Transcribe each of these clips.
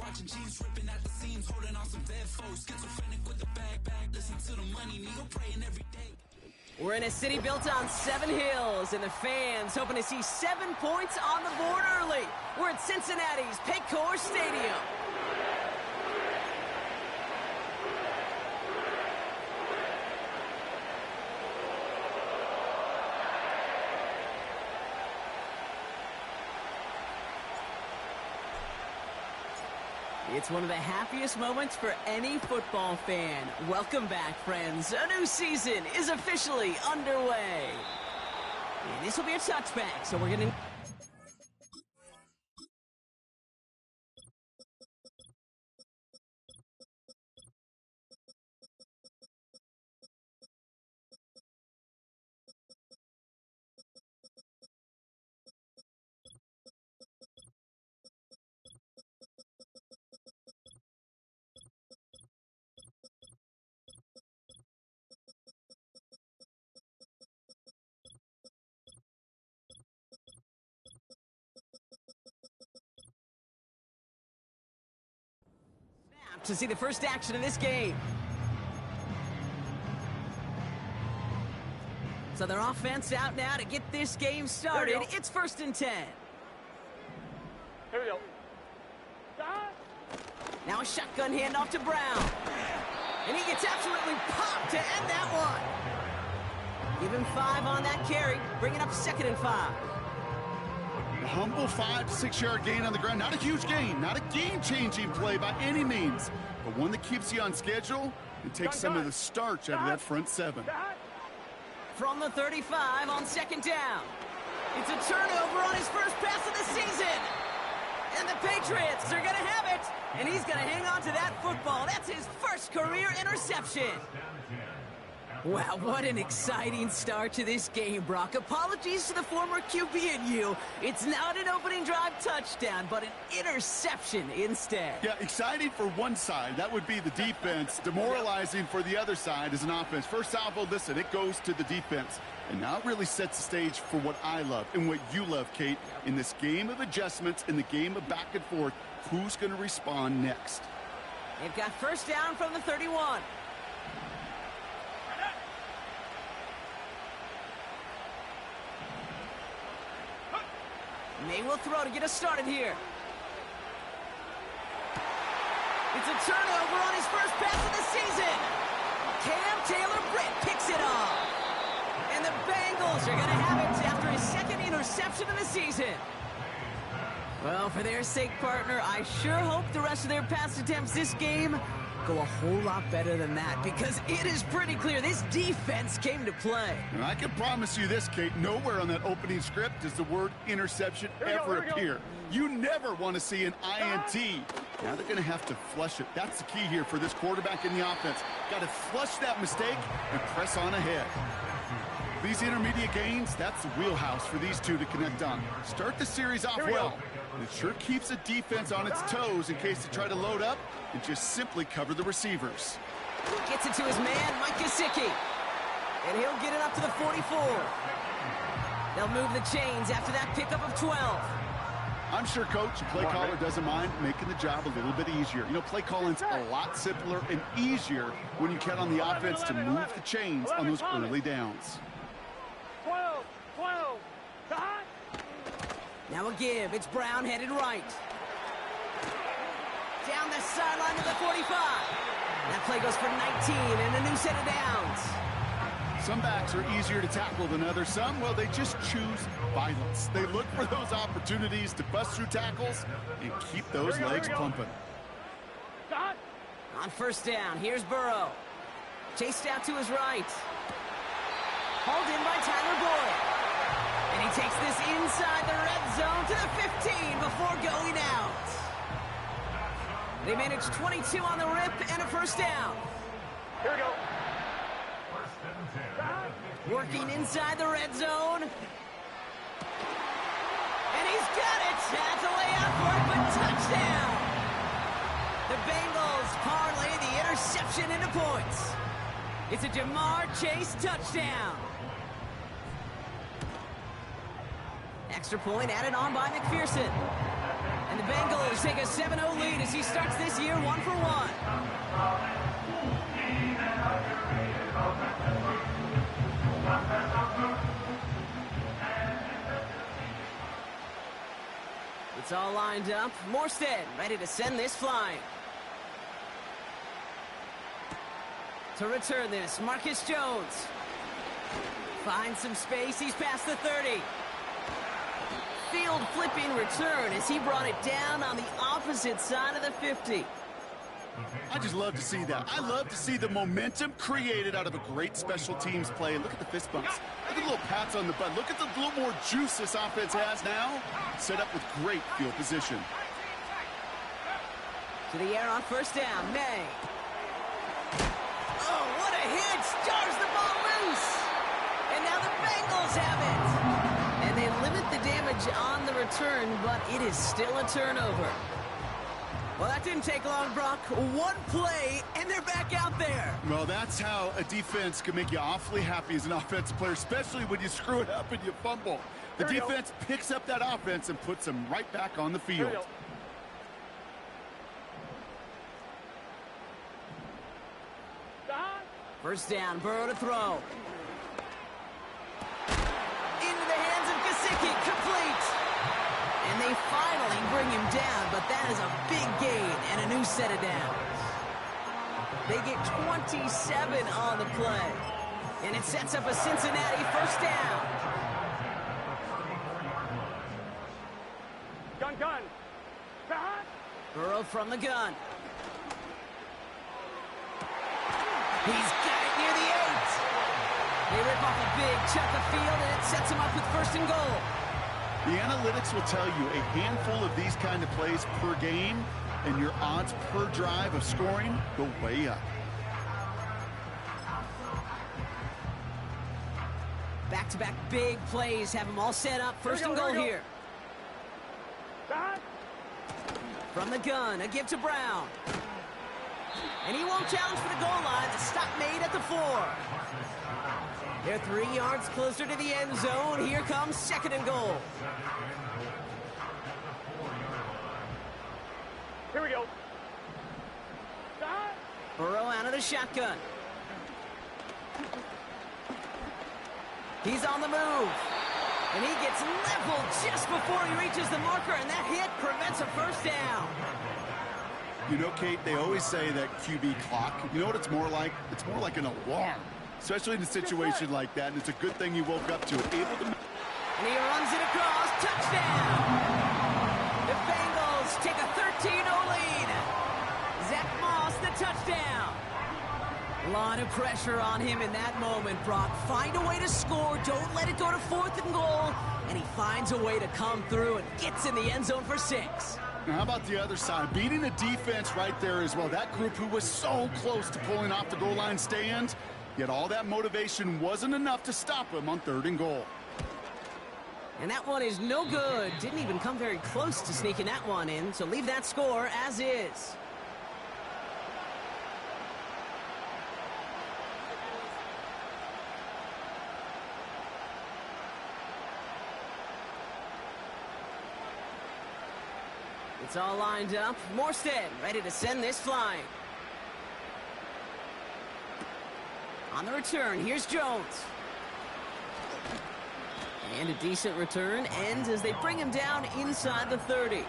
watching jeans ripping at the seams, holding on some dead foes. Schizophrenic with the bag, listen to the money, nigga, praying every day. We're in a city built on 7 hills, and the fans hoping to see 7 points on the board early. We're at Cincinnati's Paycor Stadium. It's one of the happiest moments for any football fan. Welcome back, friends. A new season is officially underway. And this will be a touchback, so we're going to... to see the first action of this game. So their offense out now to get this game started. It's 1st and 10. Here we go. Now a shotgun handoff to Brown. And he gets absolutely popped to end that one. Give him 5 on that carry, bringing up 2nd and 5. A humble 5 to 6 yard gain on the ground. Not a huge gain, not a game-changing play by any means, but one that keeps you on schedule and takes some of the starch out of that front 7. From the 35 on 2nd down. It's a turnover on his first pass of the season. And the Patriots are going to have it. And he's going to hang on to that football. That's his first career interception. Wow, what an exciting start to this game, Brock. Apologies to the former QB and you. It's not an opening drive touchdown, but an interception instead. Yeah, exciting for one side. That would be the defense. Demoralizing for the other side as an offense. First salvo, listen, it goes to the defense. And now it really sets the stage for what I love and what you love, Kate. In this game of adjustments, in the game of back and forth, who's going to respond next? They've got 1st down from the 31. They will throw to get us started here. It's a turnover on his first pass of the season. Cam Taylor-Britt picks it off. And the Bengals are going to have it after his 2nd interception of the season. Well, for their sake, partner, I sure hope the rest of their pass attempts this game go a whole lot better than that, because it is pretty clear this defense came to play. And I can promise you this, Kate, nowhere on that opening script does the word interception ever appear. You never want to see an INT. Now they're going to have to flush it. That's the key here for this quarterback in the offense. Got to flush that mistake and press on ahead. These intermediate gains, that's the wheelhouse for these two to connect on. Start the series off well. And it sure keeps the defense on its toes in case they try to load up and just simply cover the receivers. Gets it to his man, Mike Gesicki. And he'll get it up to the 44. They'll move the chains after that pickup of 12. I'm sure, Coach, the play caller doesn't mind making the job a little bit easier. You know, play calling's a lot simpler and easier when you count on the offense to move the chains on those early downs. 12. Now a give. It's Brown headed right. Down the sideline to the 45. That play goes for 19 and a new set of downs. Some backs are easier to tackle than others. Some, well, they just choose violence. They look for those opportunities to bust through tackles and keep those legs pumping. On 1st down, here's Burrow. Chased out to his right. Hauled in by Tyler Boyd. And he takes this inside the red zone to the 15 before going out. They managed 22 on the rip and a 1st down. Here we go. Working inside the red zone. And he's got it. That's a layout for it, but touchdown. The Bengals parlay the interception into points. It's a Jamar Chase touchdown. Extra point added on by McPherson. And And the Bengals take a 7-0 lead as he starts this year 1-for-1. It's all lined up. Morstead ready to send this flying. To return this, Marcus Jones. Finds some space. He's past the 30. Field flipping return as he brought it down on the opposite side of the 50. I just love to see that. I love to see the momentum created out of a great special teams play. Look at the fist bumps. Look at the little pats on the butt. Look at the little more juice this offense has now. Set up with great field position. To the air on first down, May. Oh, what a hit! Jars the ball loose! And now the Bengals have it! And they limit the damage on the return, but it is still a turnover. Well, that didn't take long, Brock. One play, and they're back out there. Well, that's how a defense can make you awfully happy as an offensive player, especially when you screw it up and you fumble. The defense picks up that offense and puts them right back on the field. First down, Burrow to throw. Into the hands of Gesicki, complete. And they finally bring him down, but that is a big gain and a new set of downs. They get 27 on the play. And it sets up a Cincinnati first down. Gun. Burrow from the gun. He's got it near the 8. They rip off a big chunk of field, and it sets him up with first and goal. The analytics will tell you a handful of these kind of plays per game, and your odds per drive of scoring go way up. Back-to-back big plays have them all set up. First and goal here. From the gun, a give to Brown. And he won't challenge for the goal line. The stop made at the 4. They're 3 yards closer to the end zone. Here comes second and goal. Here we go. Burrow out of the shotgun. He's on the move. And he gets leveled just before he reaches the marker, and that hit prevents a first down. You know, Kate, they always say that QB clock. You know what it's more like? It's more like an alarm, especially in a situation like that, and it's a good thing you woke up to it. Able to... And he runs it across. Touchdown! The Bengals take a 13-0 lead. Zach Moss, the touchdown. A lot of pressure on him in that moment, Brock. Find a way to score. Don't let it go to 4th and goal. And he finds a way to come through and gets in the end zone for 6. Now, how about the other side? Beating a defense right there as well. That group who was so close to pulling off the goal line stand, yet all that motivation wasn't enough to stop him on 3rd and goal. And that one is no good. Didn't even come very close to sneaking that one in, so leave that score as is. It's all lined up. Morstead ready to send this flying. On the return, here's Jones. And a decent return ends as they bring him down inside the 30.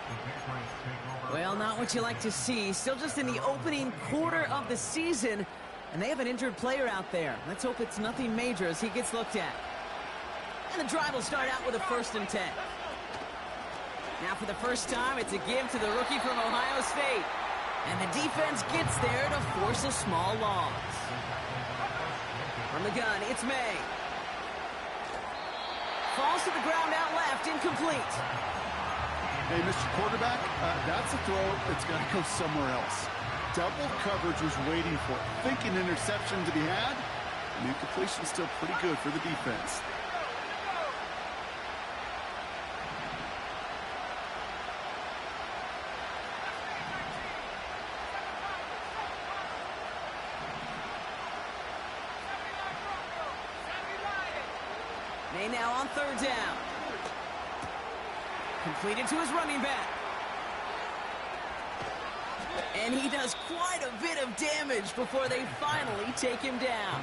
Well, not what you like to see. Still just in the opening quarter of the season, and they have an injured player out there. Let's hope it's nothing major as he gets looked at. And the drive will start out with a 1st and 10. Now for the first time, it's a give to the rookie from Ohio State. And the defense gets there to force a small loss. From the gun, it's May. Falls to the ground out left, incomplete. Hey, Mr. Quarterback, that's a throw that's got to go somewhere else. Double coverage was waiting for it. Thinking interception to be had. And the incompletion's still pretty good for the defense. May now on 3rd down. Completed to his running back. And he does quite a bit of damage before they finally take him down.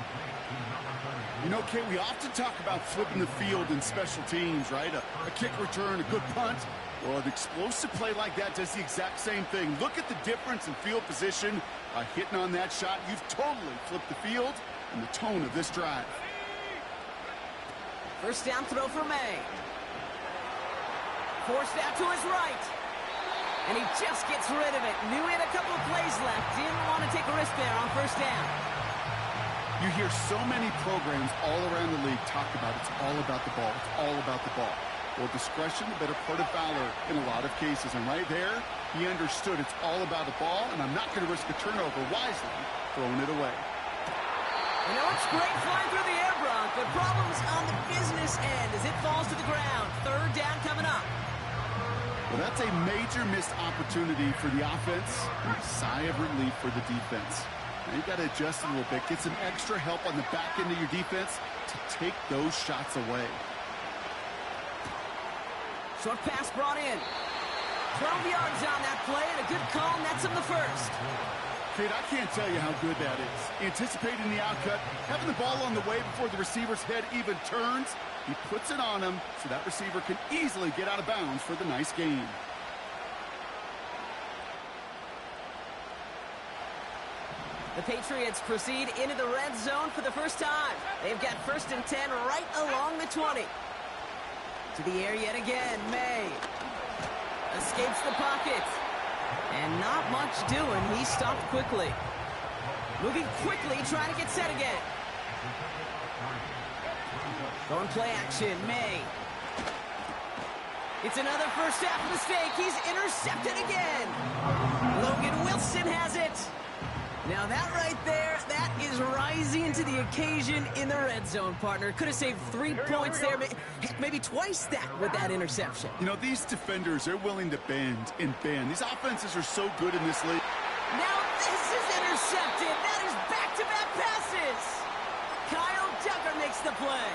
You know, Kate, we often talk about flipping the field in special teams, right? A kick return, a good punt. Well, an explosive play like that does the exact same thing. Look at the difference in field position. By hitting on that shot, you've totally flipped the field and the tone of this drive. First down throw for May. Forced out to his right. And he just gets rid of it. Knew he had a couple of plays left. Didn't want to take a risk there on first down. You hear so many programs all around the league talk about it's all about the ball. It's all about the ball. Well, discretion, the better part of valor in a lot of cases. And right there, he understood it's all about the ball, and I'm not going to risk a turnover wisely, throwing it away. You know, it's great flying through the air, Brock, but problems on the business end as it falls to the ground. Third down coming up. Well, that's a major missed opportunity for the offense and a sigh of relief for the defense. Now you got to adjust a little bit, get some extra help on the back end of your defense to take those shots away. Short pass brought in. 12 yards on that play, and a good call nets him the first. Kate, I can't tell you how good that is. Anticipating the outcut, having the ball on the way before the receiver's head even turns, he puts it on him so that receiver can easily get out of bounds for the nice gain. The Patriots proceed into the red zone for the first time. They've got 1st and 10 right along the 20. To the air yet again, May. Escapes the pocket. And not much doing. He stopped quickly. Moving quickly, trying to get set again. Going play action, May. It's another first half mistake. He's intercepted again. Logan Wilson has it. Now that right there, that is rising to the occasion in the red zone, partner. Could have saved 3 points there, maybe twice that with that interception. You know, these defenders, they're willing to bend and bend. These offenses are so good in this league. Now this is intercepted. That is back-to-back passes. Kyle Tucker makes the play.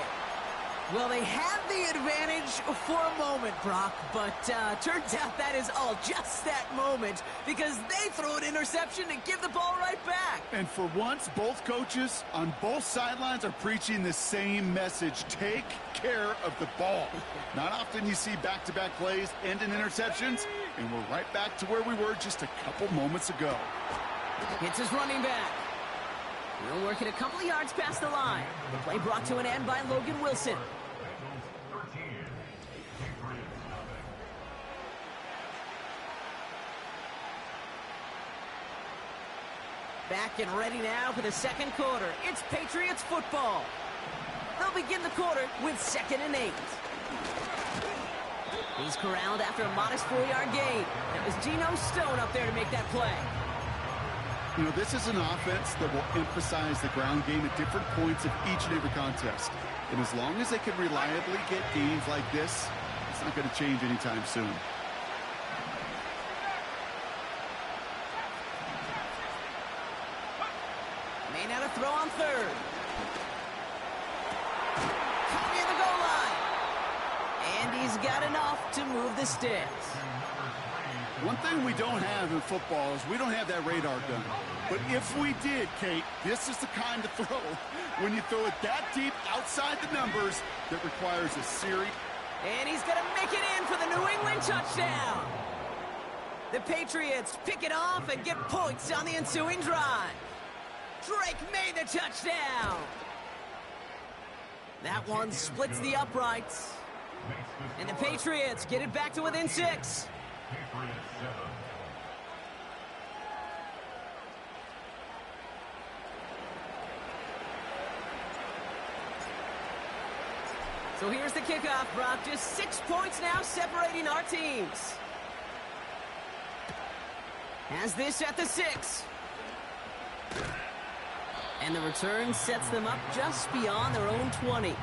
Well, they had the advantage for a moment, Brock, but turns out that is all just that moment because they throw an interception to give the ball right back. And for once, both coaches on both sidelines are preaching the same message. Take care of the ball. Not often you see back-to-back plays end in interceptions, and we're right back to where we were just a couple moments ago. It's his running back. He'll work it a couple of yards past the line. The play brought to an end by Logan Wilson. Back and ready now for the second quarter. It's Patriots football. They'll begin the quarter with 2nd and 8. He's corralled after a modest 4-yard gain. That was Geno Stone up there to make that play. You know, this is an offense that will emphasize the ground game at different points of each and every contest. And as long as they can reliably get gains like this, it's not going to change anytime soon. May now to throw on 3rd. Caught near the goal line. And he's got enough to move the sticks. One thing we don't have in football is we don't have that radar gun. But if we did, Kate, this is the kind of throw when you throw it that deep outside the numbers that requires a series. And he's going to make it in for the New England touchdown. The Patriots pick it off and get points on the ensuing drive. Drake made the touchdown. That one splits the uprights. And the Patriots get it back to within 6. So here's the kickoff, Brock. Just 6 points now separating our teams. Has this at the 6. And the return sets them up just beyond their own 20.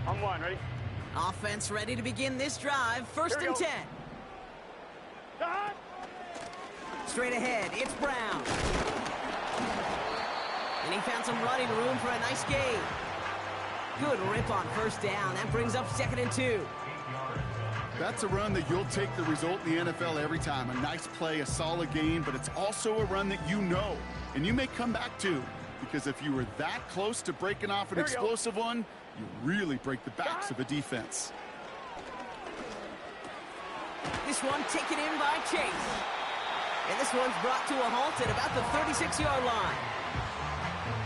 On 1, ready? Offense ready to begin this drive. 1st and 10. straight ahead. It's Brown. And he found some running room for a nice gain. Good rip on first down. That brings up 2nd and 2. That's a run that you'll take the result in the NFL every time. A nice play, a solid gain, but it's also a run that you know, and you may come back to, because if you were that close to breaking off an explosive one, you really break the backs of a defense. This one taken in by Chase. And this one's brought to a halt at about the 36-yard line.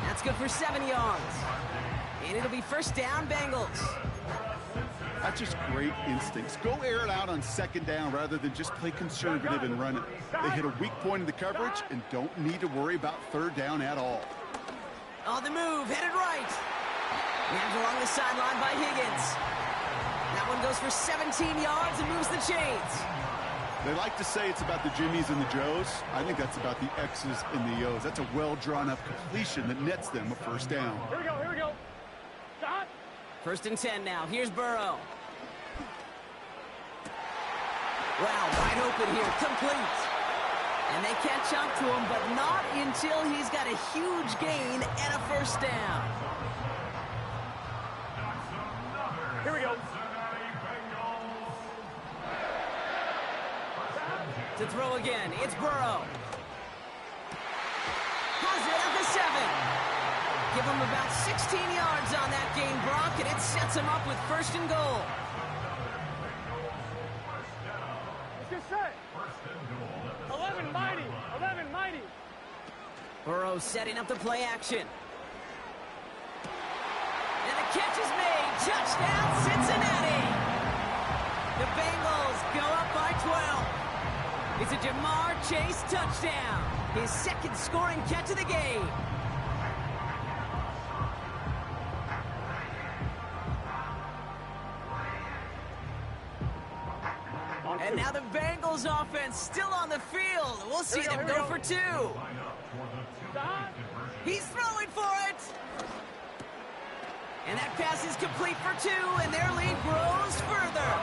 That's good for 7 yards. And it'll be first down, Bengals. That's just great instincts. Go air it out on 2nd down rather than just play conservative and run it. They hit a weak point in the coverage and don't need to worry about 3rd down at all. On the move, headed right. Nabbed along the sideline by Higgins. That one goes for 17 yards and moves the chains. They like to say it's about the Jimmies and the Joes. I think that's about the X's and the O's. That's a well-drawn-up completion that nets them a first down. Here we go, here we go. Stop. 1st and 10 now. Here's Burrow. Wow, wide open here. Complete. And they catch up to him, but not until he's got a huge gain and a first down. Here we go. To throw again, it's Burrow. Has it at the 7. Give him about 16 yards on that gain, Brock, and it sets him up with 1st and goal. Let's get set. 11 mighty. 11 mighty. Burrow setting up the play action. And the catch is made. Touchdown, Cincinnati. The Bengals go up by 12. It's a Jamar Chase touchdown. His 2nd scoring catch of the game. And now the Bengals offense still on the field. We'll see them go for 2. He's throwing for it. And that pass is complete for 2, and their lead grows further.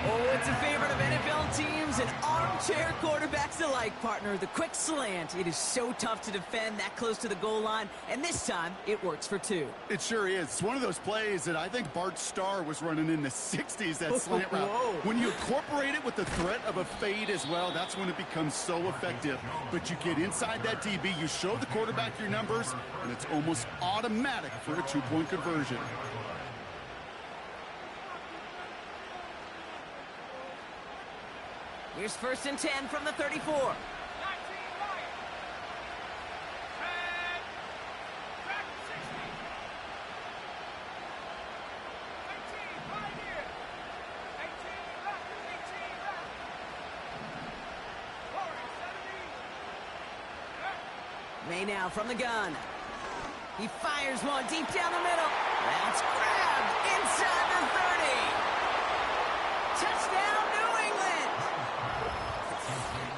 Oh, it's a favorite of NFL teams and armchair quarterbacks alike, partner. The quick slant. It is so tough to defend that close to the goal line, and this time it works for 2. It sure is. It's one of those plays that I think Bart Starr was running in the 60s, that slant route. When you incorporate it with the threat of a fade as well, that's when it becomes so effective. But you get inside that DB, you show the quarterback your numbers, and it's almost automatic for a 2-point conversion. Here's 1st and 10 from the 34. May now from the gun. He fires one deep down the middle. That's grabbed inside the 30. Touchdown, New England.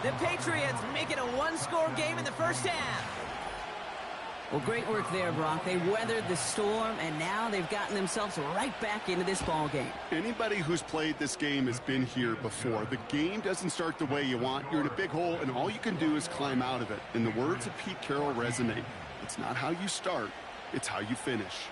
The Patriots make it a 1-score game in the first half. Well, great work there, Brock. They weathered the storm, and now they've gotten themselves right back into this ball game. Anybody who's played this game has been here before. The game doesn't start the way you want. You're in a big hole, and all you can do is climb out of it. And the words of Pete Carroll resonate. It's not how you start, it's how you finish.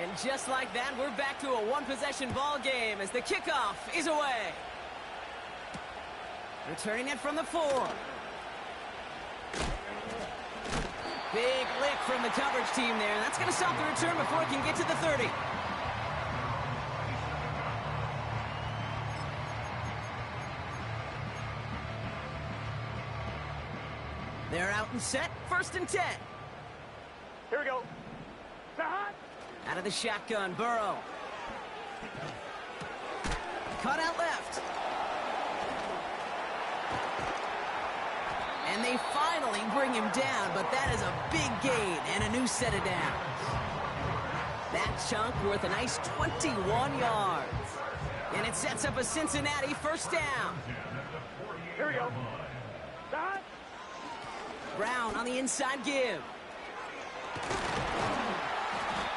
And just like that, we're back to a one-possession ball game as the kickoff is away. Returning it from the 4. Big lick from the coverage team there. That's going to stop the return before it can get to the 30. They're out and set. 1st and 10. Here we go. Hot. Out of the shotgun, Burrow. Cut out left. And they finally bring him down, but that is a big gain and a new set of downs. That chunk worth a nice 21 yards. And it sets up a Cincinnati first down. Here we go. Hot. Brown on the inside give.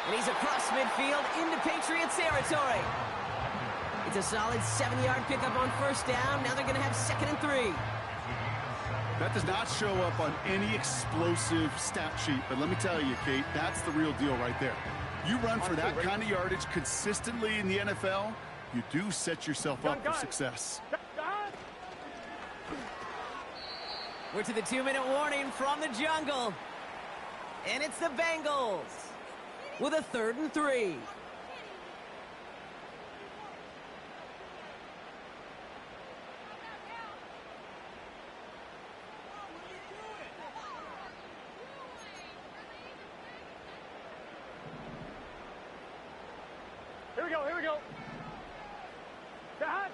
And he's across midfield into Patriots territory. It's a solid 7-yard pickup on first down. Now they're going to have 2nd and 3. That does not show up on any explosive stat sheet, but let me tell you, Kate, that's the real deal right there. You run for that kind of yardage consistently in the NFL, you do set yourself up for success. We're to the 2-minute warning from the jungle. And it's the Bengals with a 3rd and 3. Here we go, here we go. Hot.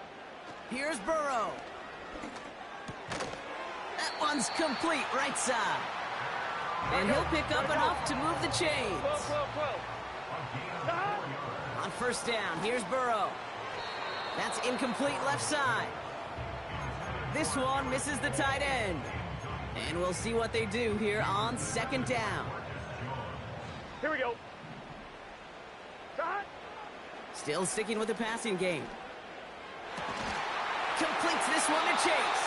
Here's Burrow. That one's complete, right side. And he'll pick up enough to move the chains. 12. On first down, here's Burrow. That's incomplete left side. This one misses the tight end. And we'll see what they do here on 2nd down. Here we go. Hot. Still sticking with the passing game. Completes this one to Chase.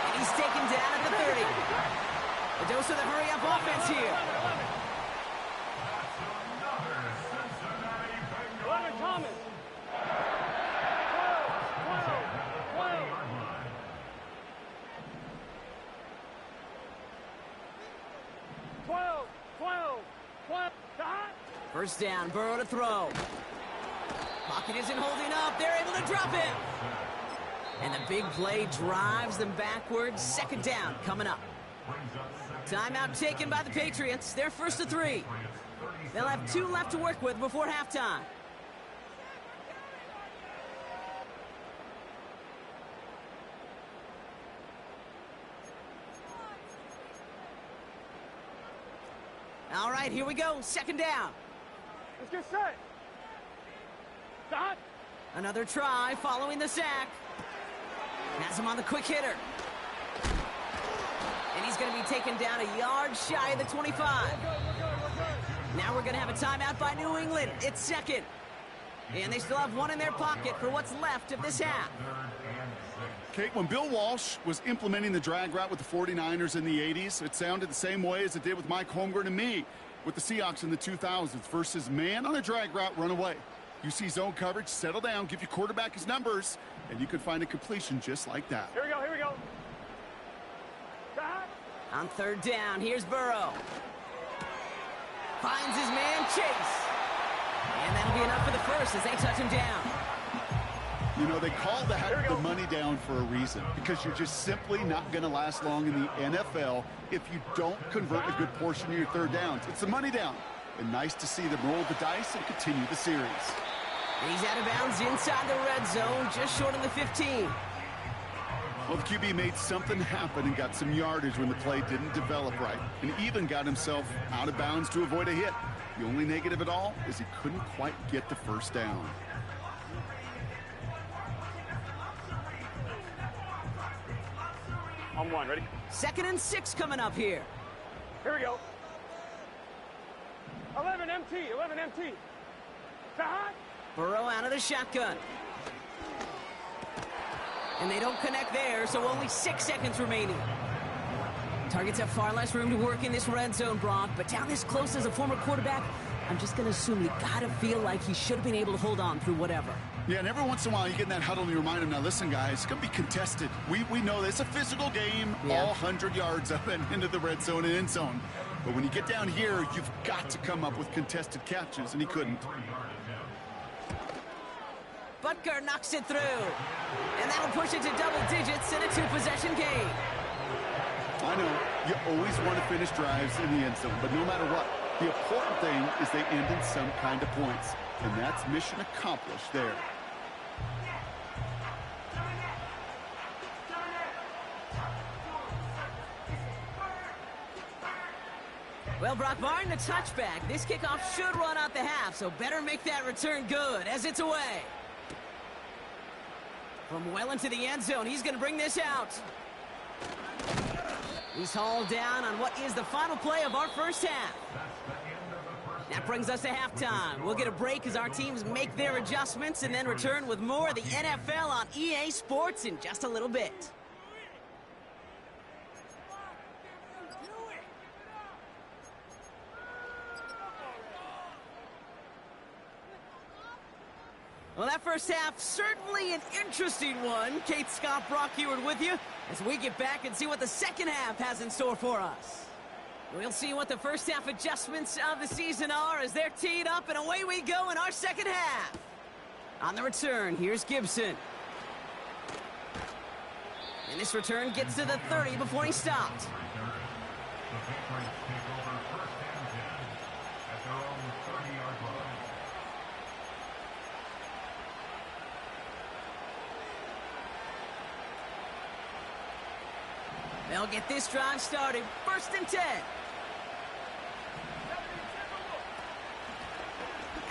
And he's taken down at the 30. A dose of the hurry-up offense here. 11, Thomas. 12. 12. Hot. First down, Burrow to throw. Pocket isn't holding up. They're able to drop him. And the big play drives them backwards. 2nd down coming up. Timeout taken by the Patriots. They're 1st and 3. They'll have 2 left to work with before halftime. All right, here we go. 2nd down. Let's get set. Hot. Another try following the sack. Has him on the quick hitter. And he's going to be taken down a yard shy of the 25. Now we're going to have a timeout by New England. It's 2nd. And they still have 1 in their pocket for what's left of this half. Kate, when Bill Walsh was implementing the drag route with the 49ers in the 80s, it sounded the same way as it did with Mike Holmgren and me with the Seahawks in the 2000s versus man on a drag route, run away. You see zone coverage, settle down, give your quarterback his numbers, and you could find a completion just like that. Here we go. Hot. On 3rd down, here's Burrow. Finds his man, Chase. And that'll be enough for the first as they touch him down. You know, they call that the money down for a reason, because you're just simply not going to last long in the NFL if you don't convert a good portion of your 3rd downs. It's the money down. And nice to see them roll the dice and continue the series. He's out of bounds inside the red zone, just short of the 15. Well, the QB made something happen and got some yardage when the play didn't develop right, and even got himself out of bounds to avoid a hit. The only negative at all is he couldn't quite get the first down. On 1, ready? 2nd and 6 coming up here. Here we go. 11 MT. Hot. Burrow out of the shotgun. And they don't connect there, so only 6 seconds remaining. Targets have far less room to work in this red zone, Brock, but down this close as a former quarterback, I'm just going to assume you got to feel like he should have been able to hold on through whatever. Yeah, and every once in a while you get in that huddle and you remind him, now listen, guys, it's going to be contested. We know this. It's a physical game, all 100 yards up and into the red zone and end zone. But when you get down here, you've got to come up with contested catches, and he couldn't. Butker knocks it through. And that'll push it to double digits in a 2-possession game. I know, you always want to finish drives in the end zone, but no matter what, the important thing is they end in some kind of points. And that's mission accomplished there. Well, Brock, barring the touchback, this kickoff should run out the half, so better make that return good as it's away. From well into the end zone, he's going to bring this out. He's hauled down on what is the final play of our first half. That brings us to halftime. We'll get a break as our teams make their adjustments and then return with more of the NFL on EA Sports in just a little bit. Well, that first half, certainly an interesting one. Kate Scott, Brock Heward with you as we get back and see what the second half has in store for us. We'll see what the first half adjustments of the season are as they're teed up, and away we go in our second half. On the return, here's Gibson. And this return gets to the 30 before he stopped. They'll get this drive started. 1st and 10.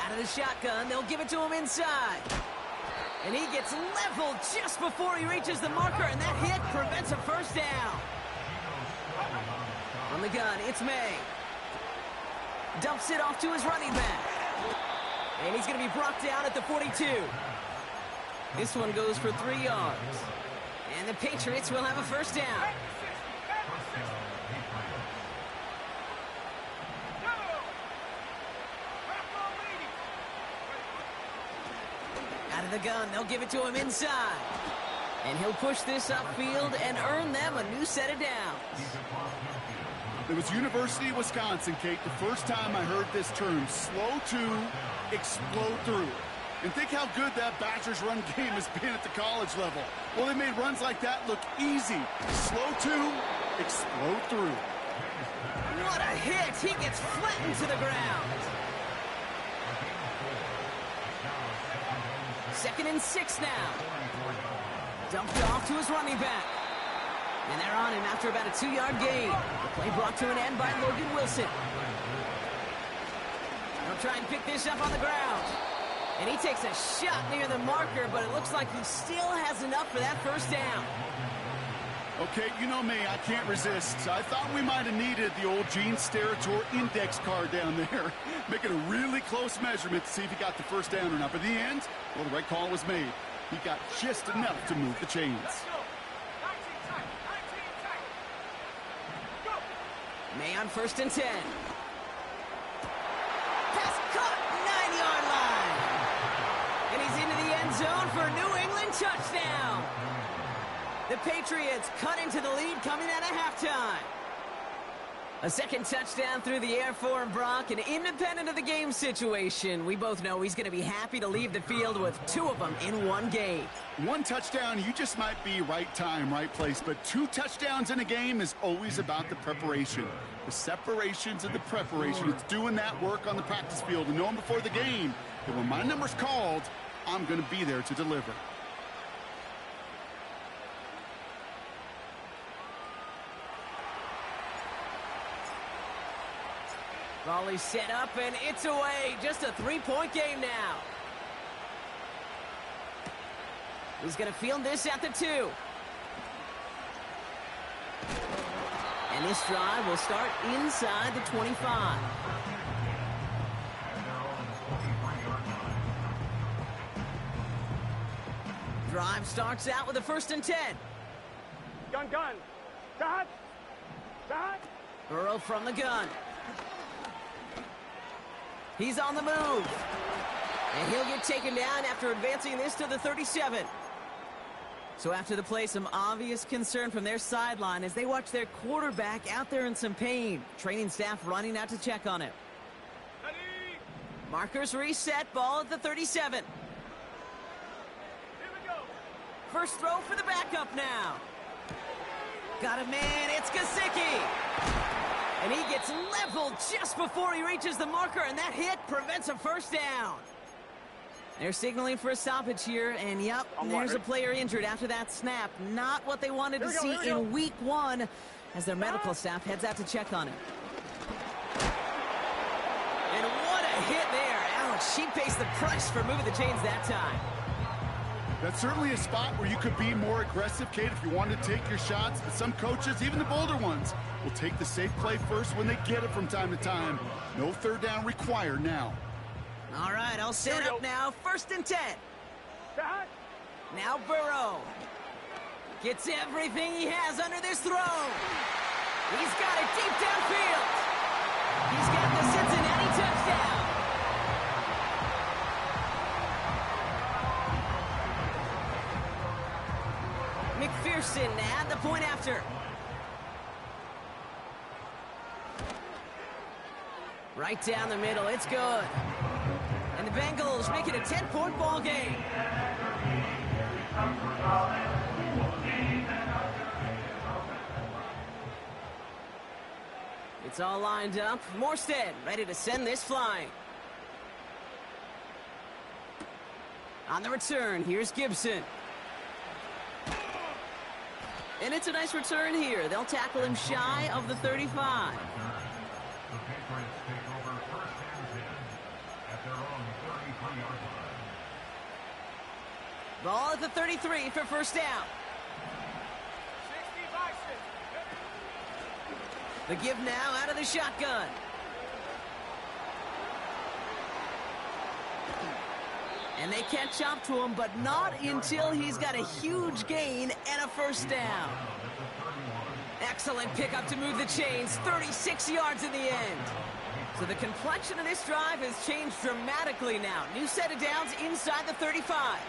Out of the shotgun, they'll give it to him inside. And he gets leveled just before he reaches the marker, and that hit prevents a first down. On the gun, it's May. Dumps it off to his running back. And he's going to be brought down at the 42. This one goes for 3 yards. And the Patriots will have a first down. Out of the gun, they'll give it to him inside. And he'll push this upfield and earn them a new set of downs. It was University of Wisconsin, Kate, the first time I heard this term, slow to explode through. And think how good that Badgers run game has been at the college level. Well, they made runs like that look easy. Slow to explode through. What a hit! He gets flattened to the ground. 2nd and 6 now. Dumped off to his running back. And they're on him after about a 2-yard gain. The play brought to an end by Logan Wilson. They'll try and pick this up on the ground. And he takes a shot near the marker, but it looks like he still has enough for that first down. Okay, you know me, I can't resist. I thought we might have needed the old Gene Steratore index card down there. Making a really close measurement to see if he got the first down or not. But in the end, well, the right call was made. He got just enough to move the chains. May on 1st and 10. Pass caught, 9-yard line. And he's into the end zone for a New England touchdown. The Patriots cut into the lead coming out of halftime. A second touchdown through the air for Brock, and independent of the game situation, we both know he's going to be happy to leave the field with 2 of them in one game. 1 touchdown, you just might be right time, right place, but 2 touchdowns in a game is always about the preparation. The separations and the preparation. It's doing that work on the practice field and knowing before the game that when my number's called, I'm going to be there to deliver. Volley set up, and it's away. Just a 3-point game now. He's going to field this at the 2. And this drive will start inside the 25. Drive starts out with a 1st and 10. Gun. Dot. Burrow from the gun. He's on the move. And he'll get taken down after advancing this to the 37. So after the play, some obvious concern from their sideline as they watch their quarterback out there in some pain. Training staff running out to check on him. Markers reset, ball at the 37. Here we go. First throw for the backup now. Got a man, it's Gesicki. And he gets leveled just before he reaches the marker, and that hit prevents a first down. They're signaling for a stoppage here, and yep, there's a player injured after that snap. Not what they wanted to see in week 1 as their medical staff heads out to check on him. And what a hit there. Ouch, she faced the price for moving the chains that time. That's certainly a spot where you could be more aggressive, Kate, if you want to take your shots. But some coaches, even the bolder ones, will take the safe play first when they get it from time to time. No third down required now. All right, I'll set up now. 1st and 10. Now Burrow. Gets everything he has under this throw. He's got it deep downfield. He's got the Cincinnati touchdown. McPherson at the point after. Right down the middle, it's good. And the Bengals make it a 10-point ball game. It's all lined up. Morstead ready to send this flying. On the return, here's Gibson. And it's a nice return here. They'll tackle him shy of the 35. The Patriots take over 1st and 10 at their own 33-yard line. Ball at the 33 for 1st down. The give now out of the shotgun. And they catch up to him, but not until he's got a huge gain and a 1st down. Excellent pickup to move the chains. 36 yards in the end. So the complexion of this drive has changed dramatically now. New set of downs inside the 35.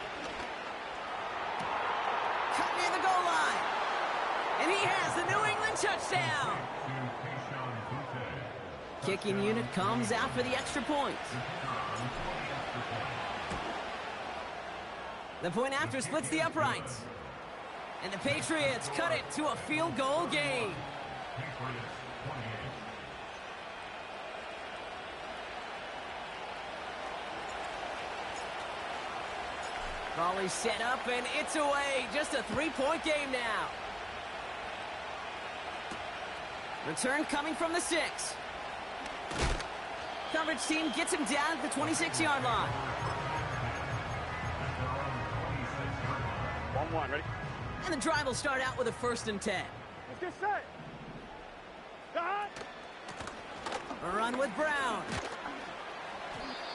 Cut near the goal line. And he has the New England touchdown. Kicking unit comes out for the extra point. The point after splits the uprights. And the Patriots cut it to a field goal game. Volley set up and it's away. Just a 3-point game now. Return coming from the 6. Coverage team gets him down at the 26-yard line. 1-1, ready? And the drive will start out with a 1st and 10. Let's get set. Start. A run with Brown.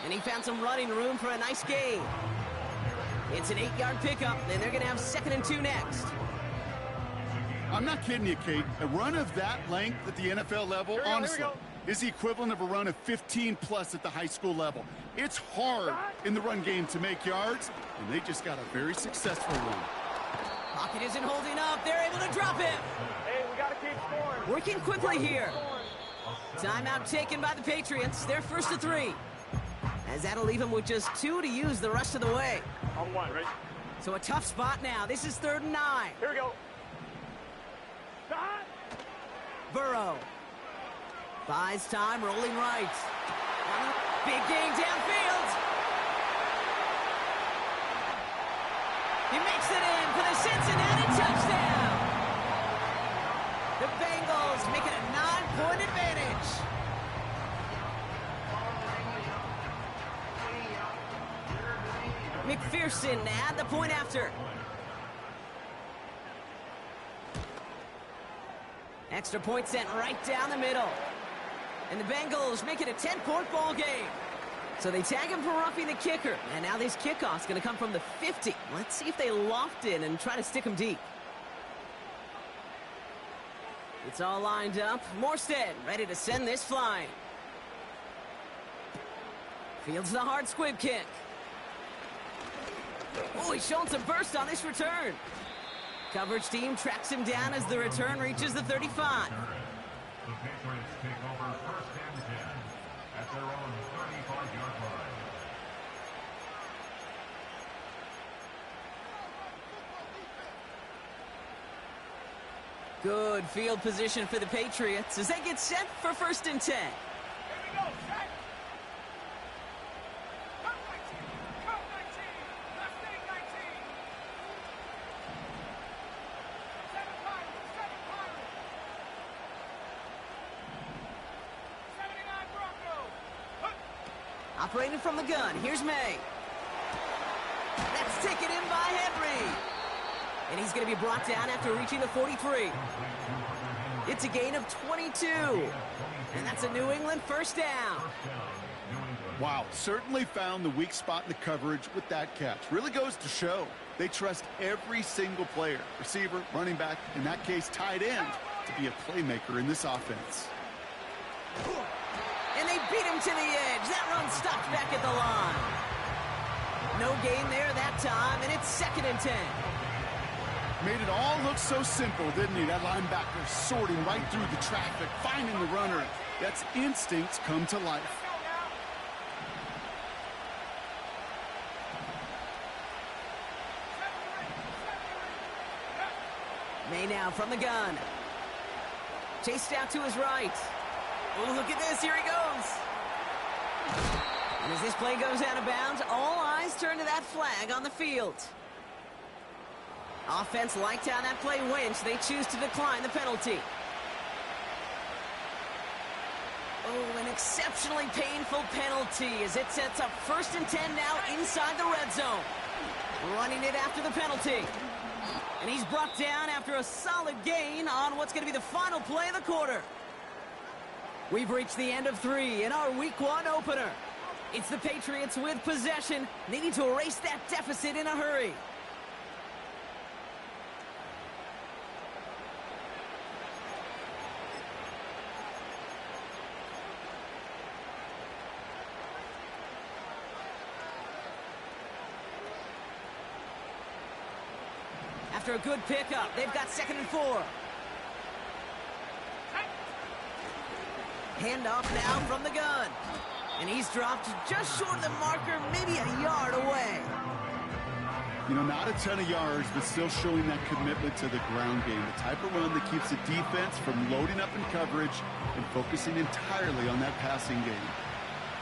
And he found some running room for a nice gain. It's an 8-yard pickup, and they're going to have 2nd and 2 next. I'm not kidding you, Kate. A run of that length at the NFL level, honestly, is the equivalent of a run of 15-plus at the high school level. It's hard in the run game to make yards, and they just got a very successful run. Pocket isn't holding up. They're able to drop him. Hey, we got to keep scoring. Working quickly here. Timeout taken by the Patriots. They're 1st to 3. As that'll leave them with just 2 to use the rest of the way. On 1, ready? So a tough spot now. This is 3rd and 9. Here we go. Start. Burrow. Buys time, rolling right. Big gain downfield. He makes it in for the Cincinnati touchdown. The Bengals make it a 9-point advantage. McPherson at the point after. Extra point sent right down the middle. And the Bengals make it a 10-point ball game. So they tag him for roughing the kicker. And now this kickoff's going to come from the 50. Let's see if they loft in and try to stick him deep. It's all lined up. Morstead ready to send this flying. Fields the hard squib kick. Oh, he's showing some burst on this return. Coverage team tracks him down as the return reaches the 35. The Patriots take over 1st and 10 at their own 35-yard line. Good field position for the Patriots as they get set for 1st and 10. Here we go, set. Cut 19, left 19. 7 Pirates. 79 Broncos. Operating from the gun, here's May. That's taken in by him. And he's going to be brought down after reaching the 43. It's a gain of 22. And that's a New England first down. Wow, certainly found the weak spot in the coverage with that catch. Really goes to show they trust every single player, receiver, running back, in that case tight end, to be a playmaker in this offense. And they beat him to the edge. That run stopped back at the line. No gain there that time, and it's 2nd and 10. Made it all look so simple, didn't he? That linebacker sorting right through the traffic, finding the runner. That's instincts come to life. May now from the gun. Chased out to his right. Oh, look at this. Here he goes. And as this play goes out of bounds, all eyes turn to that flag on the field. Offense liked how that play went. They choose to decline the penalty. Oh, an exceptionally painful penalty as it sets up 1st and 10 now inside the red zone. Running it after the penalty. And he's brought down after a solid gain on what's going to be the final play of the quarter. We've reached the end of 3 in our Week 1 opener. It's the Patriots with possession, needing to erase that deficit in a hurry. After a good pickup, they've got 2nd and 4. Handoff now from the gun. And he's dropped just short of the marker, maybe a yard away. You know, not a ton of yards, but still showing that commitment to the ground game. The type of run that keeps the defense from loading up in coverage and focusing entirely on that passing game.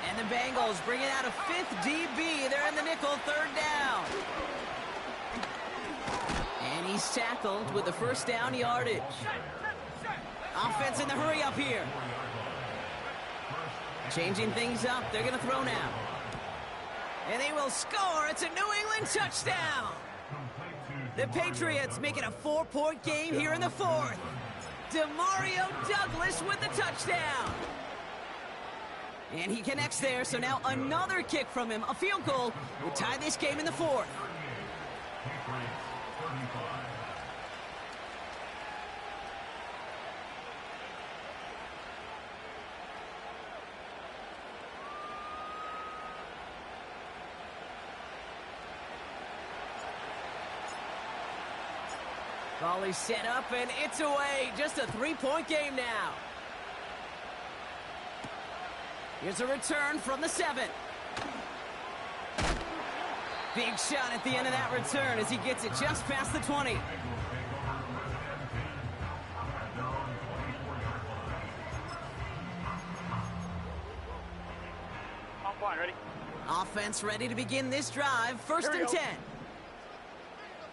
And the Bengals bringing out a 5th DB. They're in the nickel, 3rd down. And he's tackled with the 1st down yardage. Offense in the hurry up here. Changing things up. They're going to throw now. And they will score. It's a New England touchdown. The Patriots make it a 4-point game here in the 4th. Demario Douglas with the touchdown. And he connects there, so now another kick from him. A field goal will tie this game in the 4th. Ball is set up, and it's away. Just a 3-point game now. Here's a return from the 7. Big shot at the end of that return as he gets it just past the 20. I'm fine, ready? Offense ready to begin this drive. 1st and 10.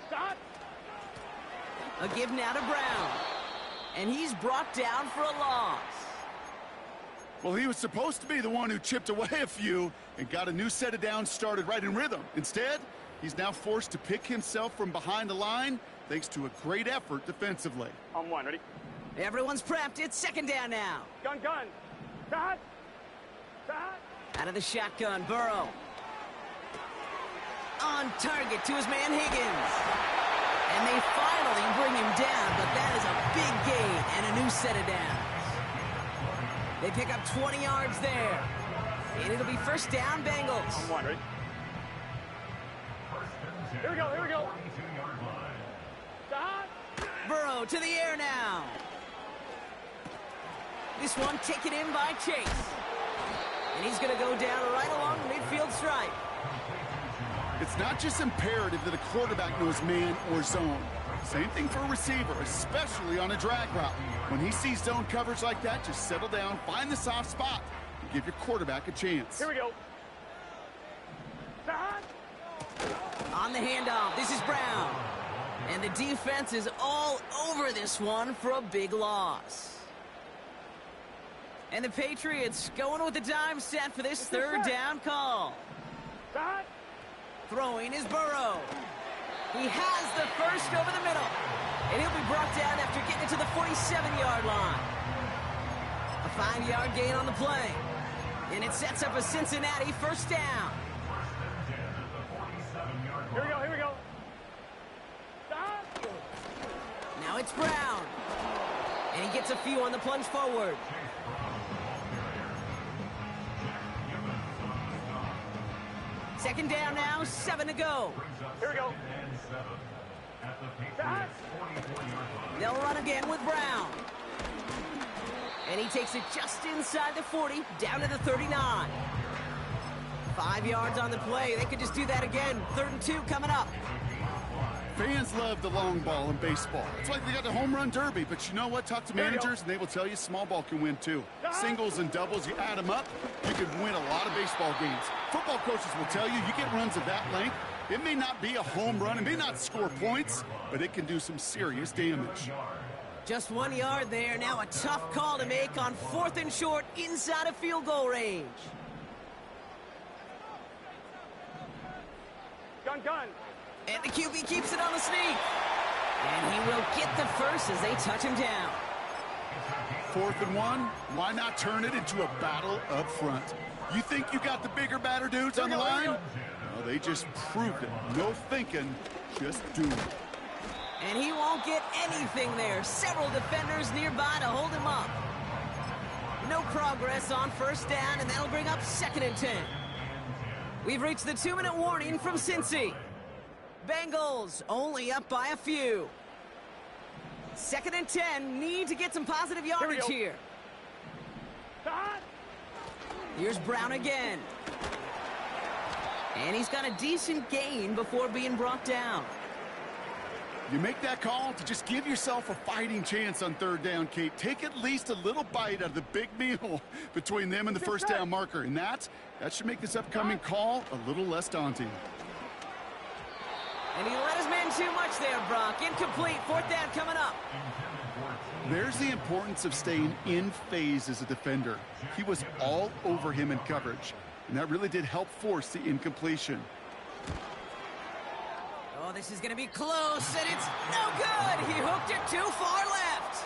Stop! A give now to Brown. And he's brought down for a loss. Well, he was supposed to be the one who chipped away a few and got a new set of downs started right in rhythm. Instead, he's now forced to pick himself from behind the line thanks to a great effort defensively. On 1, ready? Everyone's prepped. It's 2nd down now. Gun! Stop! Stop! Out of the shotgun, Burrow. On target to his man Higgins. And they finally bring him down, but that is a big gain and a new set of downs. They pick up 20 yards there. And it'll be 1st down, Bengals. On 1, ready? Here we go. Stop! Burrow to the air now. This one taken in by Chase. And he's going to go down right along the midfield stripe. It's not just imperative that a quarterback knows man or zone. Same thing for a receiver, especially on a drag route. When he sees zone coverage like that, just settle down, find the soft spot, and give your quarterback a chance. Here we go. Stop! On the handoff, this is Brown. And the defense is all over this one for a big loss. And the Patriots going with the dime set for this 3rd down call. Stop! Throwing is Burrow, who He has the first over the middle. And he'll be brought down after getting it to the 47-yard line. A 5-yard gain on the play. And it sets up a Cincinnati first down. Here we go, here we go. Now it's Brown. And he gets a few on the plunge forward. Second down now, 7 to go. Here we go. They'll run again with Brown. And he takes it just inside the 40, down to the 39. 5 yards on the play. They could just do that again. 3rd and 2 coming up. Fans love the long ball in baseball. It's like they got the home run derby, but you know what? Talk to managers, and they will tell you small ball can win too. Singles and doubles, you add them up, you can win a lot of baseball games. Football coaches will tell you, you get runs of that length, it may not be a home run, it may not score points, but it can do some serious damage. Just 1 yard there. Now a tough call to make on 4th and short inside of field goal range. Gun. And the QB keeps it on the sneak. And he will get the first as they touch him down. 4th and 1, why not turn it into a battle up front? You think you got the bigger, badder dudes on the line? Well, they just proved it. No thinking, just do it. And he won't get anything there. Several defenders nearby to hold him up. No progress on first down, and that'll bring up 2nd and 10. We've reached the 2-minute warning from Cincy. Bengals only up by a few. 2nd and 10, need to get some positive yardage here. Here's Brown again. And he's got a decent gain before being brought down. You make that call to just give yourself a fighting chance on 3rd down, Kate. Take at least a little bite out of the big meal between them and the first down marker. And that should make this upcoming call a little less daunting. And he let his man too much there, Brock. Incomplete. 4th down coming up. There's the importance of staying in phase as a defender. He was all over him in coverage, and that really did help force the incompletion. Oh, this is going to be close, and it's no good. He hooked it too far left.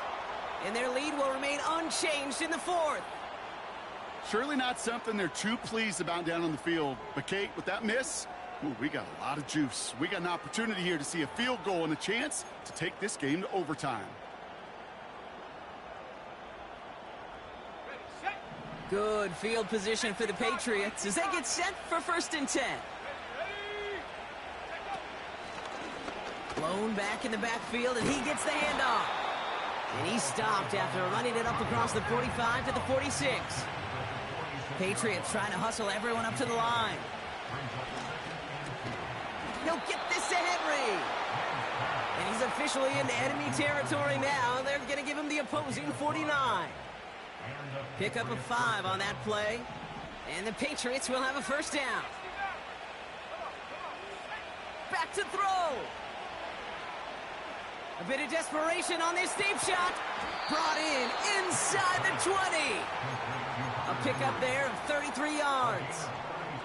And their lead will remain unchanged in the 4th. Surely not something they're too pleased about down on the field. But, Kate, with that miss, ooh, we got a lot of juice. We got an opportunity here to see a field goal and a chance to take this game to overtime. Good field position for the Patriots as they get set for 1st and 10. Blown back in the backfield, and he gets the handoff. And he stopped after running it up across the 45 to the 46. Patriots trying to hustle everyone up to the line. He'll get this to Henry. And he's officially into enemy territory now. They're going to give him the opposing 49. Pick up a 5 on that play. And the Patriots will have a first down. Back to throw. A bit of desperation on this deep shot. Brought in inside the 20. A pickup there of 33 yards.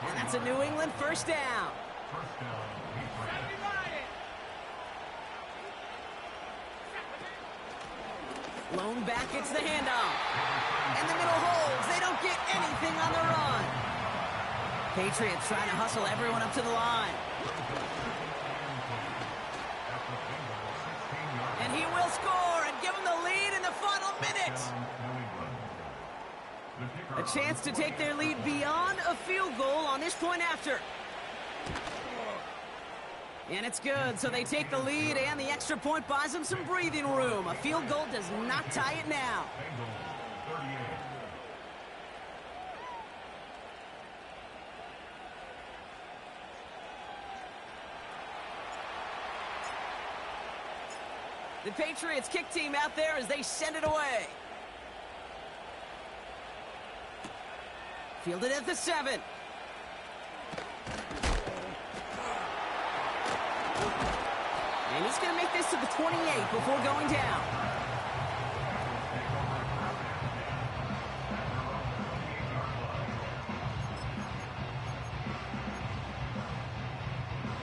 And that's a New England first down. Lone back gets the handoff. And the middle holds. They don't get anything on the run. Patriots trying to hustle everyone up to the line. And he will score and give them the lead in the final minute. A chance to take their lead beyond a field goal on this point after. And it's good, so they take the lead, and the extra point buys them some breathing room. A field goal does not tie it now. The Patriots kick team out there as they send it away. Fielded at the 7. And he's going to make this to the 28 before going down.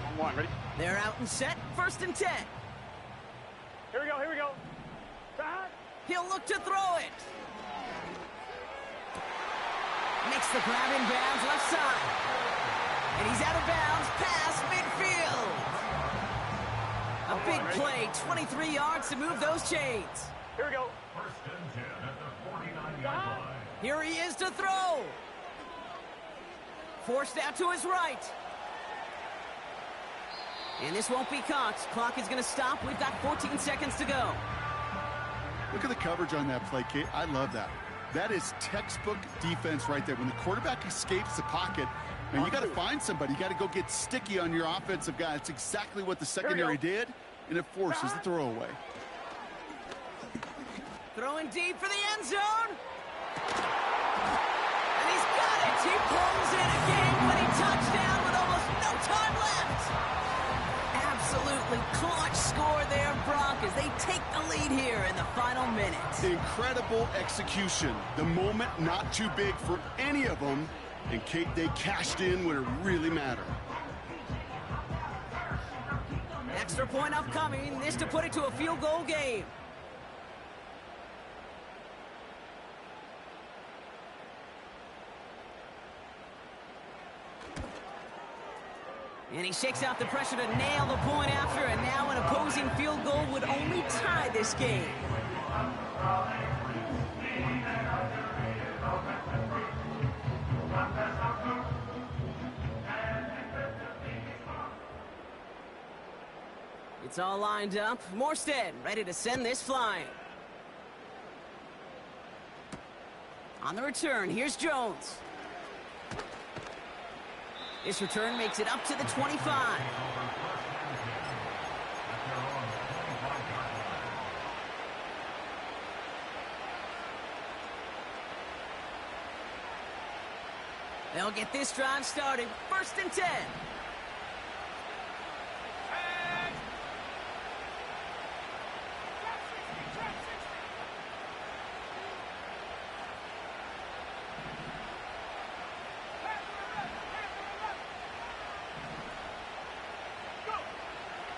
On 1, ready? They're out out and set, 1st and 10. Here we go, here we go. Back. He'll look to throw it. Makes the grab in bounds left side. And he's out of bounds past midfield. A big play, 23 yards to move those chains. Here we go. 1st and 10 at the 49-yard line. Here he is to throw. Forced out to his right. And this won't be caught. Clock is going to stop. We've got 14 seconds to go. Look at the coverage on that play, Kate. I love that. That is textbook defense right there. When the quarterback escapes the pocket, and you got to find somebody. You got to go get sticky on your offensive guy. That's exactly what the secondary did, and it forces the throwaway. Throwing deep for the end zone. And he's got it. He pulls in a game-winning touchdown with almost no time left. Absolutely clutch score there, Brock, as they take the lead here in the final minutes. Incredible execution. The moment not too big for any of them. And Kate, they cashed in when it really mattered. Extra point upcoming. This to put it to a field goal game. And he shakes out the pressure to nail the point after, and now an opposing field goal would only tie this game. It's all lined up. Morstead ready to send this flying. On the return, here's Jones. This return makes it up to the 25. They'll get this drive started. 1st and 10.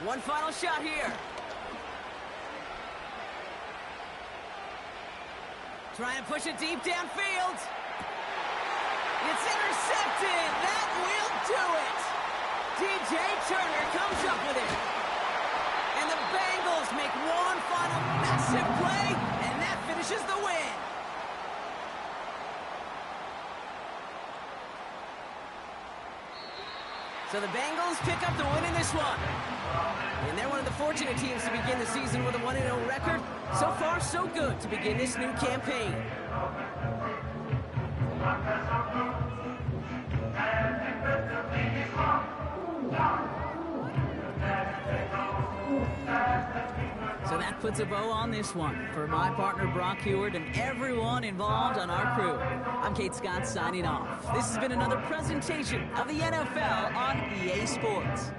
One final shot here. Trying to push it deep downfield. It's intercepted. That will do it. DJ Turner comes up with it. And the Bengals make one final massive play, and that finishes the win. So the Bengals pick up the win in this one. And they're one of the fortunate teams to begin the season with a 1-0 record. So far, so good to begin this new campaign. So that puts a bow on this one. For my partner, Brock Heward, and everyone involved on our crew, I'm Kate Scott signing off. This has been another presentation of the NFL on EA Sports.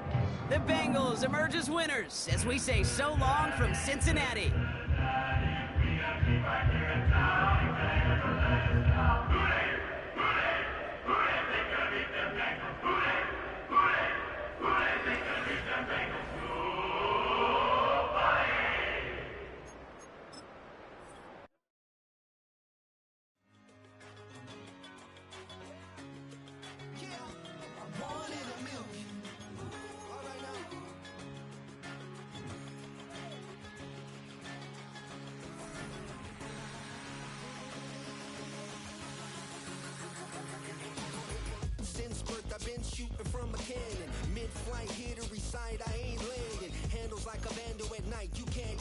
The Bengals emerge as winners as we say so long from Cincinnati. I've been shooting from a cannon. Mid-flight, here to recite, I ain't landing. Handles like a vandal at night, you can't